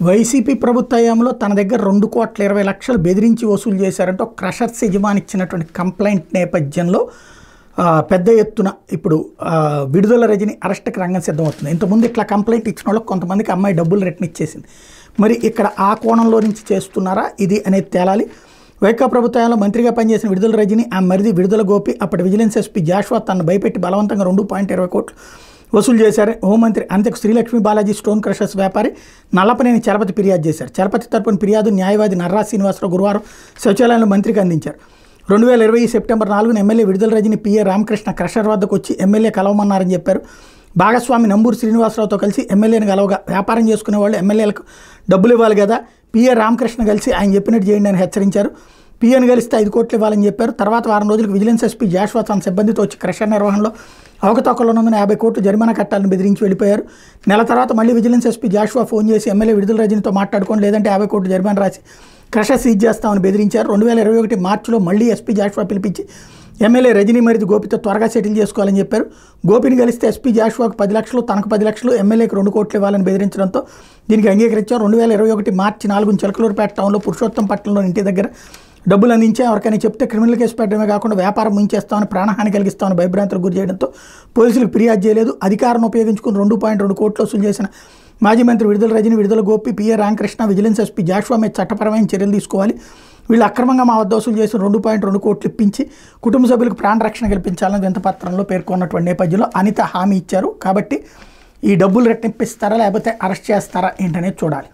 YCP ప్రభుత్వ హయాంలో తన దగ్గర 2,20,00,000 బెదిరించి వసూలు చేశారంటే ఒక క్రషర్స్ యజమాని ఇచ్చినటువంటి కంప్లైంట్ నేపథ్యంలో పెద్ద ఎత్తున ఇప్పుడు విడుదల రజని అరెస్ట్కి రంగం సిద్ధమవుతుంది. ఇంతకుముందు ఇట్లా కంప్లైంట్ ఇచ్చిన వాళ్ళకి కొంతమందికి అమ్మాయి డబ్బులు రిటర్న్ ఇచ్చేసింది. మరి ఇక్కడ ఆ కోణంలో నుంచి చేస్తున్నారా ఇది అనేది తేలాలి. వైకాపా ప్రభుత్వంలో మంత్రిగా పనిచేసిన విడుదల రజని ఆ మరిది విడుదల గోపి అప్పటి విజిలెన్స్ ఎస్పీ జాషువా తనను భయపెట్టి బలవంతంగా 2.20 కోట్లు వసూలు చేశారు. హోంమంత్రి అంతకు శ్రీలక్ష్మి బాలాజీ స్టోన్ క్రషర్స్ వ్యాపారి నల్లపనేని చలపతి ఫిర్యాదు చేశారు. చలపతి తరపున ఫిర్యాదు న్యాయవాది నర్రా శ్రీనివాసరావు గురువారం శౌచాలయంలో మంత్రికి అందించారు. 2020 సెప్టెంబర్ 4న ఎమ్మెల్యే విడుదల రజని పిఏ రామకృష్ణ క్రషర్ వద్దకు వచ్చి ఎమ్మెల్యే కలవమన్నారని చెప్పారు. భాగస్వామి నంబూరు శ్రీనివాసరావుతో కలిసి ఎమ్మెల్యేని కలవగా వ్యాపారం చేసుకునే వాళ్ళు ఎమ్మెల్యేలకు డబ్బులు ఇవ్వాలి కదా, పిఏ రామకృష్ణ కలిసి ఆయన చెప్పినట్టు చేయండి అని హెచ్చరించారు. పిఏని కలిస్తే 5 కోట్లు ఇవ్వాలని చెప్పారు. తర్వాత వారం రోజులకు విజిలెన్స్ ఎస్పీ జాషువా తన సిబ్బందితో వచ్చి క్రషర్ నిర్వహణలో అవకతవకలున్నందున 50 కోట్లు జరిమానా కట్టాలని బెదిరించి వెళ్ళిపోయారు. నెల తర్వాత మళ్ళీ విజిలెన్స్ ఎస్పీ జాషువా ఫోన్ చేసి ఎమ్మెల్యే విడుదల రజనితో మాట్లాడుకోండి, లేదంటే 50 కోట్లు జరిమానా రాసి క్రషర్ సీజ్ చేస్తామని బెదిరించారు. 2021 మార్చిలో మళ్ళీ ఎస్పీ జాషువా పిలిపించి ఎమ్మెల్యే రజనీ మరిది గోపితో త్వరగా సెటిల్ చేసుకోవాలని చెప్పారు. గోపిని కలిస్తే ఎస్పీ జాషువాకు 10 లక్షలు, తనకు 10 లక్షలు, ఎమ్మెల్యేకి 2 కోట్లు ఇవ్వాలని బెదిరించడంతో దీనికి అంగీకరించారు. 2021 మార్చి 4న చిలకలూరుపేట టౌన్లో పురుషోత్తంపట్నంలో ఇంటి దగ్గర డబ్బులు అందించే ఎవరికైనా చెప్తే క్రిమినల్ కేసు పెట్టడమే కాకుండా వ్యాపారం ముంచేస్తామని, ప్రాణహాని కలిగిస్తామని భయభ్రాంతులకు గురి చేయడంతో పోలీసులకు ఫిర్యాదు చేయలేదు. అధికారాన్ని ఉపయోగించుకుని 2.2 కోట్లు వసూలు చేసిన మాజీ మంత్రి Vidadala Rajini, Vidadala Gopi, PA Ramakrishna, vigilance SP Joshua మీద చట్టపరమైన చర్యలు తీసుకోవాలి. వీళ్ళు అక్రమంగా మా వద్ద వసూలు చేసిన 2.2 కోట్లు ఇప్పించి కుటుంబ సభ్యులకు ప్రాణ రక్షణ కల్పించాలని వింతపత్రంలో పేర్కొన్నటువంటి నేపథ్యంలో అనిత హామీ ఇచ్చారు. కాబట్టి ఈ డబ్బులు రెట్టింపిస్తారా లేకపోతే అరెస్ట్ చేస్తారా ఏంటనేది చూడాలి.